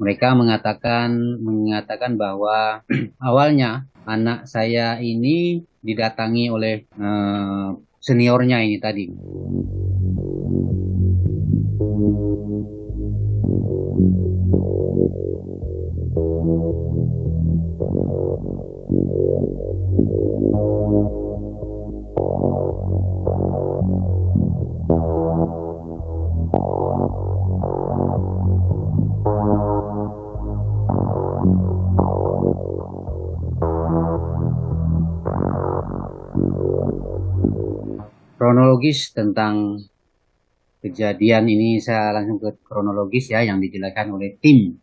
Mereka mengatakan bahwa awalnya anak saya ini didatangi oleh seniornya ini tadi. Kronologis tentang kejadian ini saya langsung ke kronologis ya yang dijelaskan oleh tim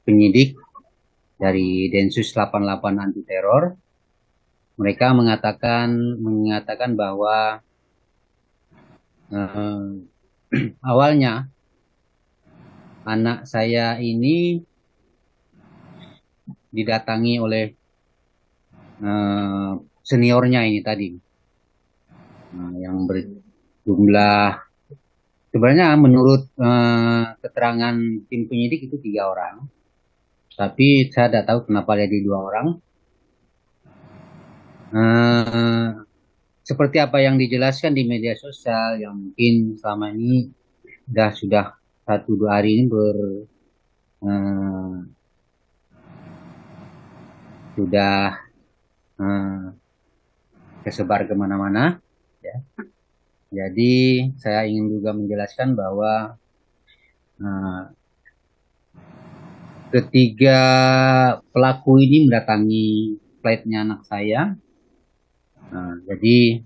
penyidik dari Densus 88 anti teror. Mereka mengatakan bahwa eh, awalnya anak saya ini didatangi oleh eh, seniornya ini tadi. Yang berjumlah sebenarnya menurut keterangan tim penyidik itu 3 orang, tapi saya tidak tahu kenapa jadi 2 orang. Eh, Seperti apa yang dijelaskan di media sosial yang mungkin selama ini sudah 1-2 hari ini eh, sudah eh, tersebar kemana-mana ya. Jadi saya ingin juga menjelaskan bahwa eh, ketiga pelaku ini mendatangi flatnya anak saya. Jadi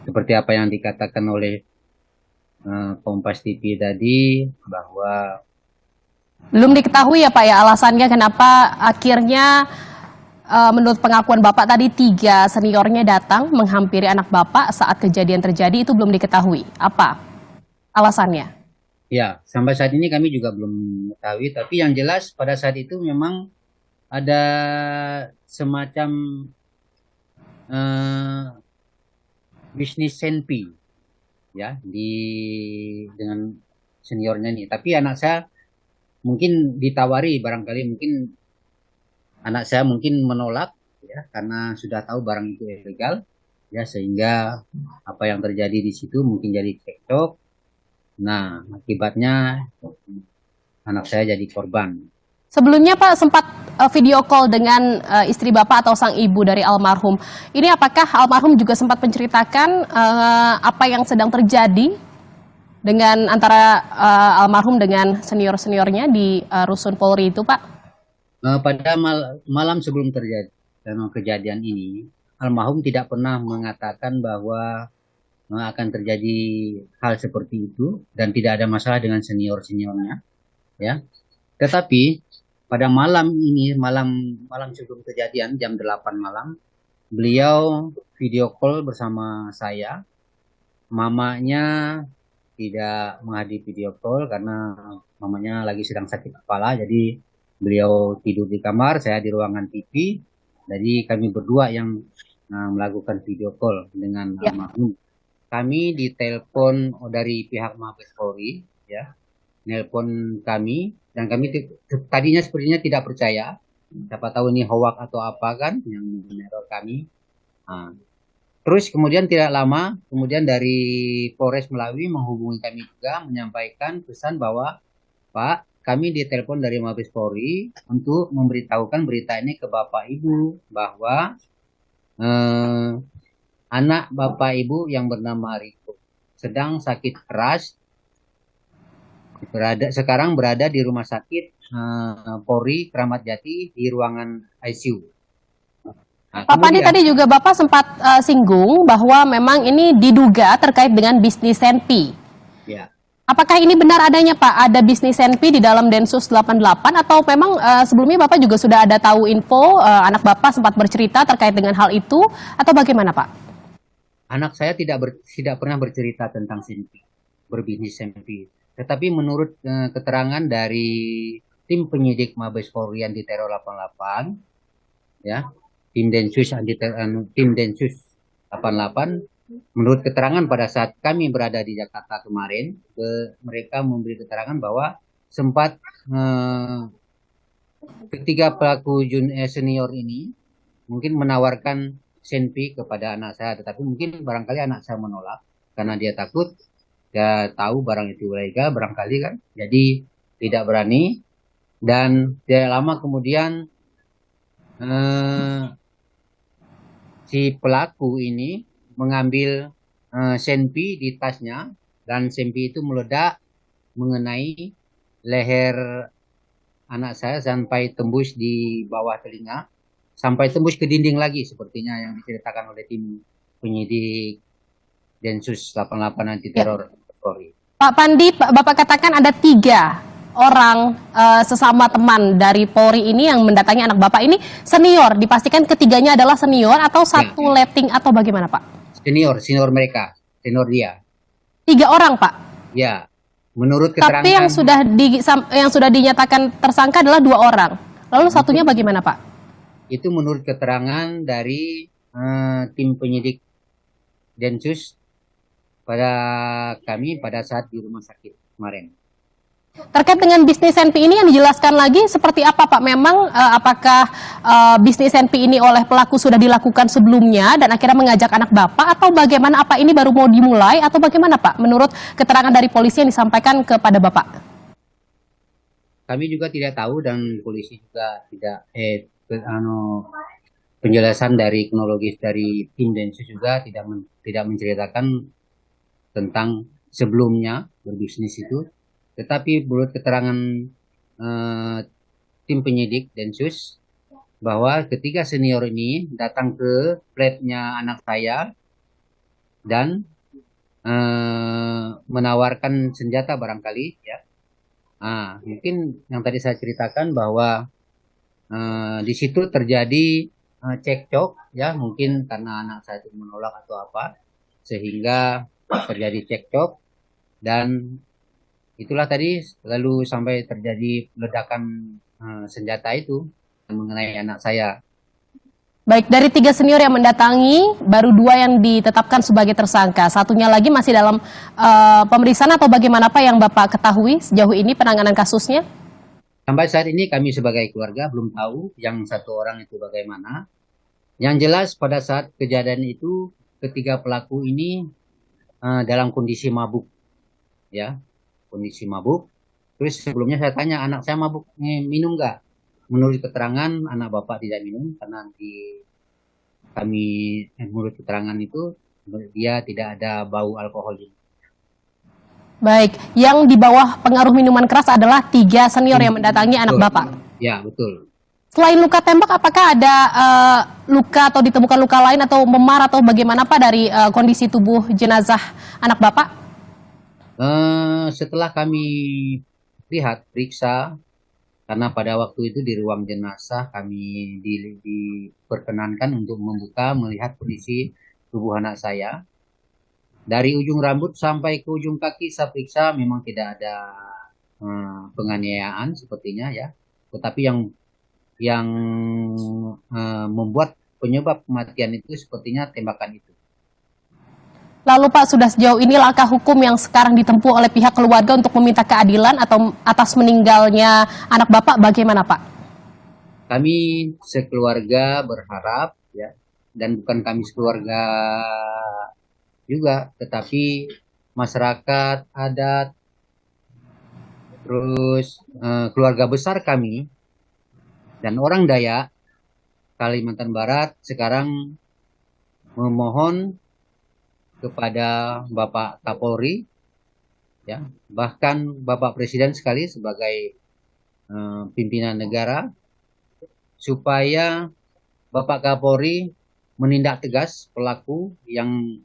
seperti apa yang dikatakan oleh Kompas TV tadi bahwa Belum diketahui ya Pak ya alasannya kenapa akhirnya menurut pengakuan Bapak tadi 3 seniornya datang menghampiri anak Bapak saat kejadian terjadi itu belum diketahui. Apa alasannya? ya sampai saat ini kami juga belum mengetahui, tapi yang jelas pada saat itu memang ada semacam eh, bisnis senpi ya dengan seniornya nih. Tapi anak saya mungkin ditawari, barangkali mungkin anak saya mungkin menolak ya karena sudah tahu barang itu ilegal ya, sehingga apa yang terjadi di situ mungkin jadi cekcok. Nah, akibatnya anak saya jadi korban. Sebelumnya Pak sempat video call dengan istri Bapak atau sang ibu dari almarhum. Ini apakah almarhum juga sempat menceritakan apa yang sedang terjadi dengan antara almarhum dengan senior-seniornya di Rusun Polri itu Pak? Pada malam sebelum terjadi kejadian ini, almarhum tidak pernah mengatakan bahwa akan terjadi hal seperti itu dan tidak ada masalah dengan senior-seniornya, ya. Tetapi pada malam ini, malam malam sebelum kejadian jam 8 malam, beliau video call bersama saya. Mamanya tidak menghadiri video call karena mamanya lagi sedang sakit kepala, jadi beliau tidur di kamar, saya di ruangan TV. Jadi kami berdua yang melakukan video call dengan Ya. almarhum. Kami ditelepon dari pihak Mabes Polri, ya, nelpon kami dan kami tadinya sepertinya tidak percaya. Siapa tahu ini hoax atau apa kan yang meneror kami. Nah, terus kemudian tidak lama, kemudian dari Polres Melawi menghubungi kami juga menyampaikan pesan bahwa Pak, kami ditelepon dari Mabes Polri untuk memberitahukan berita ini ke Bapak Ibu bahwa eh, anak Bapak Ibu yang bernama Riko sedang sakit keras, sekarang berada di rumah sakit Polri Kramat Jati di ruangan ICU. Nah, Pak Pandi kemudian tadi juga Bapak sempat singgung bahwa memang ini diduga terkait dengan bisnis senpi. ya. Apakah ini benar adanya Pak, ada bisnis senpi di dalam Densus 88 atau memang sebelumnya Bapak juga sudah ada tahu info anak Bapak sempat bercerita terkait dengan hal itu atau bagaimana Pak? Anak saya tidak pernah bercerita tentang senpi, berbisnis senpi. Tetapi menurut keterangan dari tim penyidik Mabes Polri anti teror 88, ya, tim Densus 88, menurut keterangan pada saat kami berada di Jakarta kemarin, mereka memberi keterangan bahwa sempat ketiga pelaku senior ini mungkin menawarkan senpi kepada anak saya, tetapi mungkin barangkali anak saya menolak karena dia takut, dia tahu barang itu ilegal barangkali kan, jadi tidak berani. Dan tidak lama kemudian si pelaku ini mengambil senpi di tasnya, dan senpi itu meledak mengenai leher anak saya sampai tembus di bawah telinga, sampai tembus ke dinding lagi sepertinya yang diceritakan oleh tim penyidik Densus 88 anti teror Polri. Pak Pandi, Bapak katakan ada 3 orang sesama teman dari Polri ini yang mendatangi anak Bapak ini senior. Dipastikan ketiganya adalah senior atau satu letting atau bagaimana Pak? Senior mereka, senior dia. 3 orang Pak? Ya, menurut keterangan. Tapi yang sudah dinyatakan tersangka adalah 2 orang. Lalu satunya bagaimana Pak? Itu menurut keterangan dari tim penyidik Densus pada kami pada saat di rumah sakit kemarin. Terkait dengan bisnis senpi ini yang dijelaskan lagi seperti apa Pak? Memang apakah bisnis senpi ini oleh pelaku sudah dilakukan sebelumnya dan akhirnya mengajak anak Bapak, atau bagaimana? Apa ini baru mau dimulai atau bagaimana Pak? Menurut keterangan dari polisi yang disampaikan kepada Bapak. Kami juga tidak tahu dan polisi juga tidak penjelasan dari kronologis dari tim Densus juga tidak menceritakan tentang sebelumnya berbisnis itu. Tetapi menurut keterangan tim penyidik Densus bahwa ketiga senior ini datang ke flatnya anak saya dan menawarkan senjata barangkali ya. Mungkin yang tadi saya ceritakan bahwa di situ terjadi cekcok ya, mungkin karena anak saya itu menolak atau apa sehingga terjadi cekcok, dan itulah tadi lalu sampai terjadi ledakan senjata itu mengenai anak saya. Baik, dari 3 senior yang mendatangi, baru 2 yang ditetapkan sebagai tersangka. Satunya lagi masih dalam pemeriksaan atau bagaimana Pak yang Bapak ketahui sejauh ini penanganan kasusnya? Sampai saat ini kami sebagai keluarga belum tahu yang satu orang itu bagaimana. Yang jelas pada saat kejadian itu ketiga pelaku ini dalam kondisi mabuk, ya, kondisi mabuk. Terus sebelumnya saya tanya, anak saya mabuk, minum nggak? Menurut keterangan anak Bapak tidak minum karena menurut keterangan itu dia tidak ada bau alkohol. Baik, yang di bawah pengaruh minuman keras adalah 3 senior yang mendatangi anak Bapak. Ya, betul. Selain luka tembak, apakah ada luka atau ditemukan luka lain atau memar atau bagaimana Pak dari kondisi tubuh jenazah anak Bapak? Setelah kami lihat, periksa, karena pada waktu itu di ruang jenazah kami diperkenankan untuk membuka, melihat kondisi tubuh anak saya. Dari ujung rambut sampai ke ujung kaki saya periksa, memang tidak ada penganiayaan sepertinya ya. Tetapi yang membuat penyebab kematian itu sepertinya tembakan itu. Lalu Pak, sudah sejauh ini langkah hukum yang sekarang ditempuh oleh pihak keluarga untuk meminta keadilan atau atas meninggalnya anak Bapak bagaimana Pak? Kami sekeluarga berharap ya, dan bukan kami sekeluarga juga, tetapi masyarakat adat, terus keluarga besar kami dan orang Dayak Kalimantan Barat sekarang memohon kepada Bapak Kapolri, ya, bahkan Bapak Presiden sekali sebagai pimpinan negara, supaya Bapak Kapolri menindak tegas pelaku yang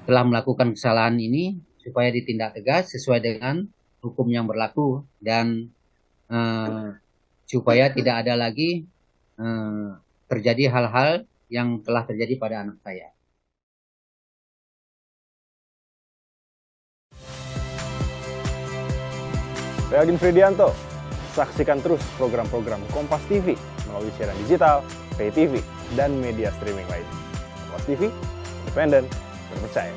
telah melakukan kesalahan ini, supaya ditindak tegas sesuai dengan hukum yang berlaku, dan supaya tidak ada lagi terjadi hal-hal yang telah terjadi pada anak saya. Saya Odin Fridianto, saksikan terus program-program Kompas TV melalui siaran digital, pay TV, dan media streaming lain. Kompas TV, independen, terpercaya.